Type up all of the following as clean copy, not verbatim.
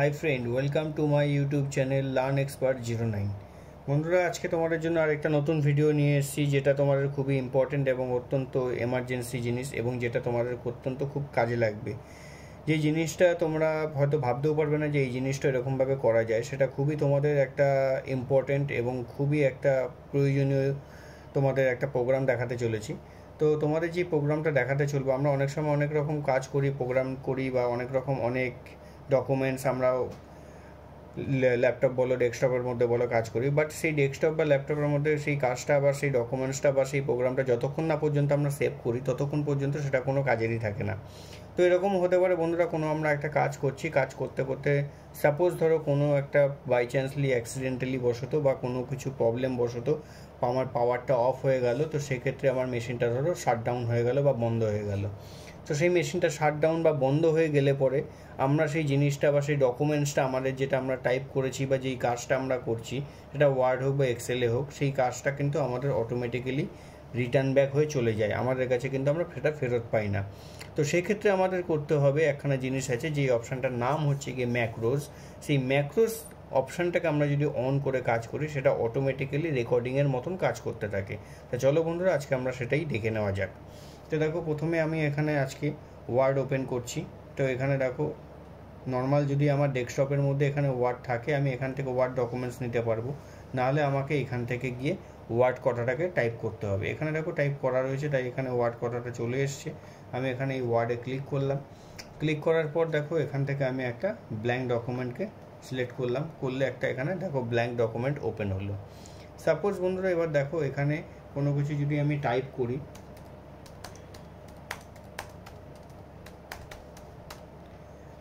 Hi friend, welcome to my YouTube channel learn expert 09। বন্ধুরা, আজকে তোমাদের জন্য আরেকটা নতুন ভিডিও নিয়ে এসেছি, যেটা তোমাদের খুবই ইম্পর্টেন্ট এবং অত্যন্ত এমার্জেন্সি জিনিস, এবং যেটা তোমাদের অত্যন্ত খুব কাজে লাগবে। যে জিনিসটা তোমরা হয়তো ভাবতেও পারবে না যে এই জিনিসটা এরকমভাবে করা যায়, সেটা খুবই তোমাদের একটা ইম্পর্টেন্ট এবং খুবই একটা প্রয়োজনীয় তোমাদের একটা প্রোগ্রাম দেখাতে চলেছি। তো তোমাদের যে প্রোগ্রামটা দেখাতে চলবো, আমরা অনেক সময় অনেক রকম কাজ করি, প্রোগ্রাম করি, বা অনেক রকম অনেক ডকুমেন্টস আমরা ল্যাপটপ বলো, ডেস্কটপের মধ্যে বলো কাজ করি, বাট সেই ডেস্কটপ বা ল্যাপটপের মধ্যে সেই কাজটা বা সেই ডকুমেন্টসটা বা সেই প্রোগ্রামটা যতক্ষণ না পর্যন্ত আমরা সেভ করি, ততক্ষণ পর্যন্ত সেটা কোনো কাজেরই থাকে না। তো এরকম হতে পারে বন্ধুরা, কোনো আমরা একটা কাজ করছি, কাজ করতে করতে সাপোজ ধরো কোনো একটা বাই চান্সলি অ্যাক্সিডেন্টালি বশত বা কোনো কিছু প্রবলেম বশত আমার পাওয়ারটা অফ হয়ে গেল। তো সেক্ষেত্রে আমার মেশিনটা ধরো শাটডাউন হয়ে গেল বা বন্ধ হয়ে গেল। তো সেই মেশিনটা শাটডাউন বা বন্ধ হয়ে গেলে পরে আমরা সেই জিনিসটা বা সেই ডকুমেন্টসটা আমাদের যেটা আমরা টাইপ করেছি বা যেই কাজটা আমরা করছি, সেটা ওয়ার্ড হোক বা এক্সেলে হোক, সেই কাজটা কিন্তু আমাদের অটোমেটিক্যালি রিটার্ন ব্যাক হয়ে চলে যায় আমাদের কাছে, কিন্তু আমরা সেটা ফেরত পাই না। তো সেই ক্ষেত্রে আমাদের করতে হবে একখানা জিনিস আছে, যেই অপশানটার নাম হচ্ছে গিয়ে ম্যাক্রোজ। সেই ম্যাক্রোজ অপশানটাকে আমরা যদি অন করে কাজ করি, সেটা অটোমেটিক্যালি রেকর্ডিংয়ের মতন কাজ করতে থাকে। তো চলো বন্ধুরা, আজকে আমরা সেটাই দেখে নেওয়া যাক। তো দেখো, প্রথমে আমি এখানে আজকে ওয়ার্ড ওপেন করছি। তো এখানে দেখো, নর্মাল যদি আমার ডেস্কটপের মধ্যে এখানে ওয়ার্ড থাকে, আমি এখান থেকে ওয়ার্ড ডকুমেন্টস নিতে পারবো, নাহলে আমাকে এখান থেকে গিয়ে ওয়ার্ড কথাটাকে টাইপ করতে হবে। এখানে দেখো টাইপ করা রয়েছে, তাই এখানে ওয়ার্ড কথাটা চলে এসছে। আমি এখানে এই ওয়ার্ডে ক্লিক করলাম। ক্লিক করার পর দেখো, এখান থেকে আমি একটা ব্ল্যাঙ্ক ডকুমেন্টকে সিলেক্ট করলাম। করলে একটা এখানে দেখো ব্ল্যাঙ্ক ডকুমেন্ট ওপেন হলো। সাপোজ বন্ধুরা, এবার দেখো এখানে কোনো কিছু যদি আমি টাইপ করি,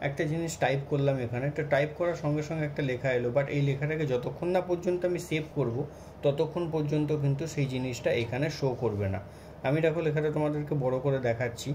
একটা জিনিস টাইপ করলাম এখানে, তো টাইপ করার সঙ্গে সঙ্গে একটা লেখা এলো, বাট এই লেখাটাকে যতক্ষণ না পর্যন্ত আমি সেভ করব, ততক্ষণ পর্যন্ত কিন্তু সেই জিনিসটা এখানে শো করবে না। আমি দেখো লেখাটা তোমাদেরকে বড় করে দেখাচ্ছি।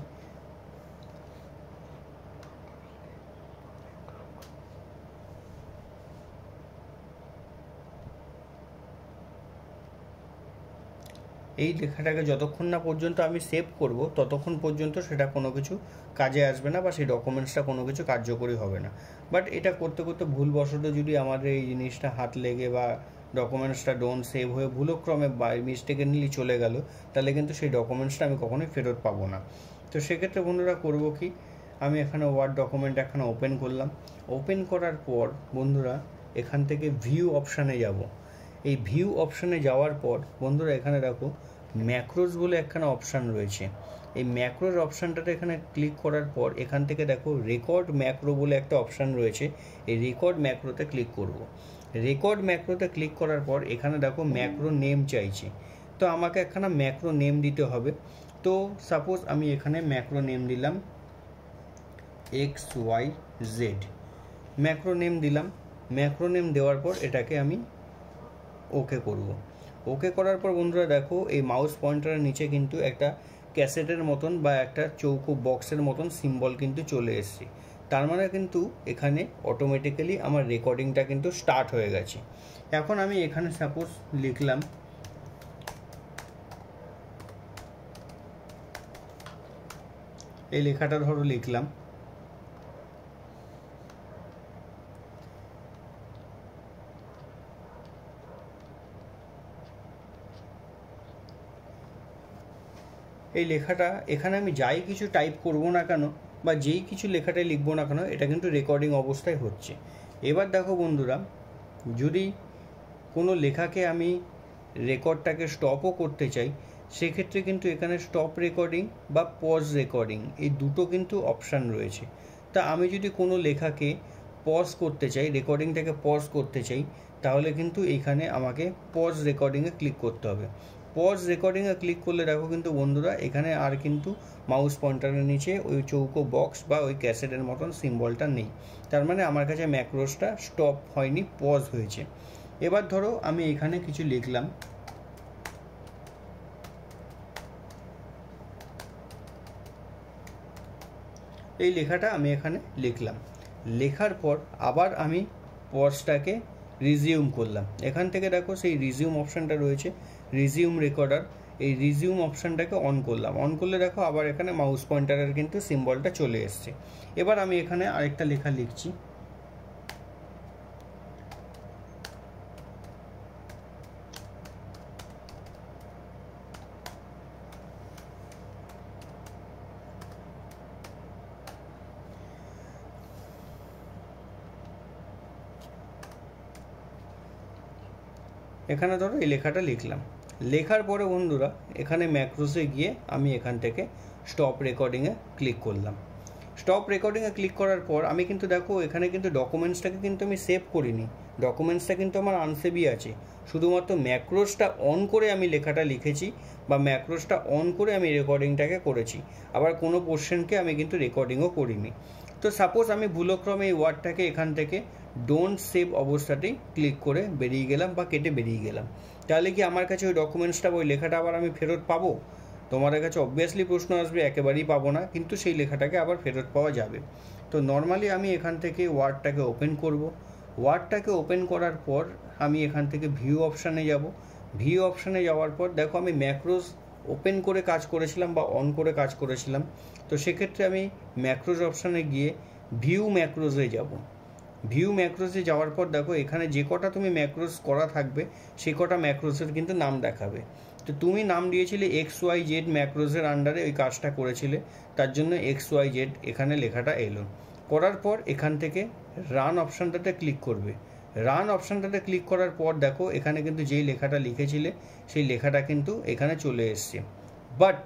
এই লেখাটাকে যতক্ষণ না পর্যন্ত আমি সেভ করব, ততক্ষণ পর্যন্ত সেটা কোনো কিছু কাজে আসবে না, বা সেই ডকুমেন্টসটা কোনো কিছু কার্যকরী হবে না। বাট এটা করতে করতে ভুলবশত যদি আমাদের এই জিনিসটা হাত লেগে বা ডকুমেন্টসটা ডোন্ট সেভ হয়ে ভুলক্রমে বা মিস্টেকেনলি চলে গেল, তাহলে কিন্তু সেই ডকুমেন্টসটা আমি কখনোই ফেরত পাবো না। তো সেক্ষেত্রে বন্ধুরা করবো কি, আমি এখানে ওয়ার্ড ডকুমেন্ট এখানে ওপেন করলাম। ওপেন করার পর বন্ধুরা, এখান থেকে ভিউ অপশানে যাব। এই ভিউ অপশানে যাওয়ার পর বন্ধুরা, এখানে দেখো ম্যাক্রোজ বলে একখানা অপশান রয়েছে। এই ম্যাক্রোর অপশানটাতে এখানে ক্লিক করার পর এখান থেকে দেখো রেকর্ড ম্যাক্রো বলে একটা অপশান রয়েছে। এই রেকর্ড ম্যাক্রোতে ক্লিক করব। রেকর্ড ম্যাক্রোতে ক্লিক করার পর এখানে দেখো ম্যাক্রো নেম চাইছে। তো আমাকে একখানা ম্যাক্রো নেম দিতে হবে। তো সাপোজ আমি এখানে ম্যাক্রো নেম দিলাম XYZ। ম্যাক্রো নেম দিলাম। ম্যাক্রো নেম দেওয়ার পর এটাকে আমি ওকে করব। ওকে করার পর বন্ধুরা দেখো, এই মাউস পয়েন্টারের নিচে কিন্তু একটা ক্যাসেটের মতন বা একটা চৌকো বক্সের মতন সিম্বল কিন্তু চলে এসছে। তার মানে কিন্তু এখানে অটোমেটিক্যালি আমার রেকর্ডিংটা কিন্তু স্টার্ট হয়ে গেছে। এখন আমি এখানে সাপোজ লিখলাম এই লেখাটা ধরো লিখলাম, এই লেখাটা এখানে আমি যাই কিছু টাইপ করব না কেন বা যেই কিছু লেখাটাই লিখবো না কেন, এটা কিন্তু রেকর্ডিং অবস্থায় হচ্ছে। এবার দেখো বন্ধুরা, যদি কোনো লেখাকে আমি রেকর্ডটাকে স্টপও করতে চাই, সেক্ষেত্রে কিন্তু এখানে স্টপ রেকর্ডিং বা পজ রেকর্ডিং, এই দুটো কিন্তু অপশান রয়েছে। তা আমি যদি কোনো লেখাকে পজ করতে চাই, রেকর্ডিংটাকে পজ করতে চাই, তাহলে কিন্তু এখানে আমাকে পজ রেকর্ডিংয়ে ক্লিক করতে হবে। পজ রেকর্ডিংয়ে ক্লিক করলে দেখো কিন্তু বন্ধুরা, এখানে আর কিন্তু মাউস পয়েন্টারের নিচে ওই চৌকো বক্স বা ওই ক্যাসেটের মতন সিম্বলটা নেই। তার মানে আমার কাছে ম্যাক্রোসটা স্টপ হয়নি, পজ হয়েছে। এবার ধরো আমি এখানে কিছু লিখলাম, এই লেখাটা আমি এখানে লিখলাম। লেখার পর আবার আমি পজটাকে রিজিউম করলাম। এখান থেকে দেখো সেই রিজিউম অপশানটা রয়েছে, রিজিউম রেকর্ডার। এই রিজিউম অপশানটাকে অন করলাম। অন করলে দেখো আবার এখানে মাউস পয়েন্টারের কিন্তু সিম্বলটা চলে এসছে। এবার আমি এখানে আরেকটা লেখা লিখছি, এখানে ধরো এই লেখাটা লিখলাম, লেখার পরে বন্ধুরা এখানে ম্যাক্রোসে গিয়ে আমি এখান থেকে স্টপ রেকর্ডিংয়ে ক্লিক করলাম। স্টপ রেকর্ডিংয়ে ক্লিক করার পর আমি কিন্তু দেখো এখানে কিন্তু ডকুমেন্টসটাকে কিন্তু আমি সেভ করিনি, ডকুমেন্টসটা কিন্তু আমার আনসেভই আছে। শুধুমাত্র ম্যাক্রোসটা অন করে আমি লেখাটা লিখেছি বা ম্যাক্রোসটা অন করে আমি রেকর্ডিংটাকে করেছি, আবার কোনো পোর্শনকে আমি কিন্তু রেকর্ডিংও করিনি। তো সাপোজ আমি ভুলক্রমে এই ওয়ার্ডটাকে এখান থেকে ডোন্ট সেভ অবস্থাতেই ক্লিক করে বেরিয়ে গেলাম বা কেটে বেরিয়ে গেলাম, তাহলে কি আমার কাছে ওই ডকুমেন্টসটা ওই লেখাটা আবার আমি ফেরত পাবো? তোমাদের কাছে অবভিয়াসলি প্রশ্ন আসবে, একেবারেই পাবো না, কিন্তু সেই লেখাটাকে আবার ফেরত পাওয়া যাবে। তো নর্মালি আমি এখান থেকে ওয়ার্ডটাকে ওপেন করব। ওয়ার্ডটাকে ওপেন করার পর আমি এখান থেকে ভিউ অপশানে যাব। ভিউ অপশানে যাওয়ার পর দেখো আমি ম্যাক্রোস ওপেন করে কাজ করেছিলাম বা অন করে কাজ করেছিলাম, তো সেক্ষেত্রে আমি ম্যাক্রোস অপশানে গিয়ে ভিউ ম্যাক্রোসে যাব। ভিউ ম্যাক্রোসে যাওয়ার পর দেখো এখানে যে কটা তুমি ম্যাক্রোস করা থাকবে সেই কটা ম্যাক্রোসের কিন্তু নাম দেখাবে। তো তুমি নাম দিয়েছিলে XYZ ম্যাক্রোসের আন্ডারে ওই কাজটা করেছিলে, তার জন্য XYZ এখানে লেখাটা এলো। করার পর এখান থেকে রান অপশানটাতে ক্লিক করবে। রান অপশানটাতে ক্লিক করার পর দেখো এখানে কিন্তু যেই লেখাটা লিখেছিলে সেই লেখাটা কিন্তু এখানে চলে এসছে, বাট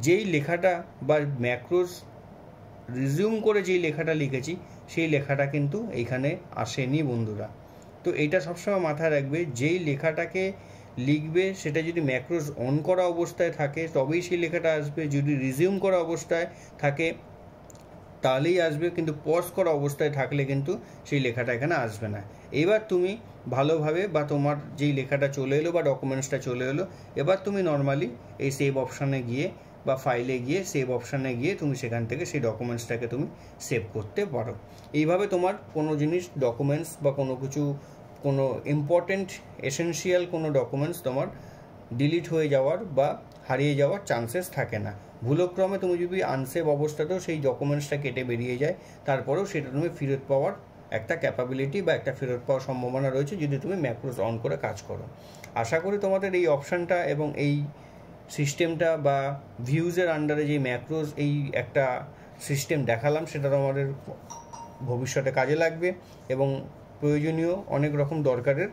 যেই লেখাটা বা ম্যাক্রোস রিজিউম করে যেই লেখাটা লিখেছি সেই লেখাটা কিন্তু এইখানে আসেনি বন্ধুরা। তো এইটা সবসময় মাথায় রাখবে, যেই লেখাটাকে লিখবে সেটা যদি ম্যাক্রোস অন করা অবস্থায় থাকে তবেই সেই লেখাটা আসবে, যদি রিজিউম করা অবস্থায় থাকে তাহলেই আসবে, কিন্তু পজ করা অবস্থায় থাকলে কিন্তু সেই লেখাটা এখানে আসবে না। এবার তুমি ভালোভাবে বা তোমার যেই লেখাটা চলে এলো বা ডকুমেন্টসটা চলে এলো, এবার তুমি নর্মালি এই সেভ অপশানে গিয়ে বা ফাইলে গিয়ে সেভ অপশানে গিয়ে তুমি সেখান থেকে সেই ডকুমেন্টসটাকে তুমি সেভ করতে পারো। এইভাবে তোমার কোনো জিনিস ডকুমেন্টস বা কোনো কিছু কোনো ইম্পর্টেন্ট এসেনশিয়াল কোনো ডকুমেন্টস তোমার ডিলিট হয়ে যাওয়ার বা হারিয়ে যাওয়ার চান্সেস থাকে না। ভুলক্রমে তুমি যদি আনসেভ অবস্থাতেও সেই ডকুমেন্টসটা কেটে বেরিয়ে যায় তারপরেও সেটা তুমি ফেরত পাওয়ার একটা ক্যাপাবিলিটি বা একটা ফেরত পাওয়ার সম্ভাবনা রয়েছে যদি তুমি ম্যাক্রোস অন করে কাজ করো। আশা করি তোমাদের এই অপশানটা এবং এই সিস্টেমটা বা ভিউজের আন্ডারে যে ম্যাক্রোস এই একটা সিস্টেম দেখালাম সেটা তোমাদের ভবিষ্যতে কাজে লাগবে এবং প্রয়োজনীয় অনেক রকম দরকারের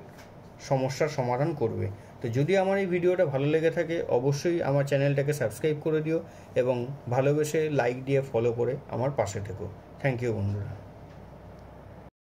সমস্যার সমাধান করবে। তো যদি আমার এই ভিডিওটা ভালো লেগে থাকে অবশ্যই আমার চ্যানেলটাকে সাবস্ক্রাইব করে দিও এবং ভালোবেসে লাইক দিয়ে ফলো করে আমার পাশে থেকো। থ্যাংক ইউ বন্ধুরা।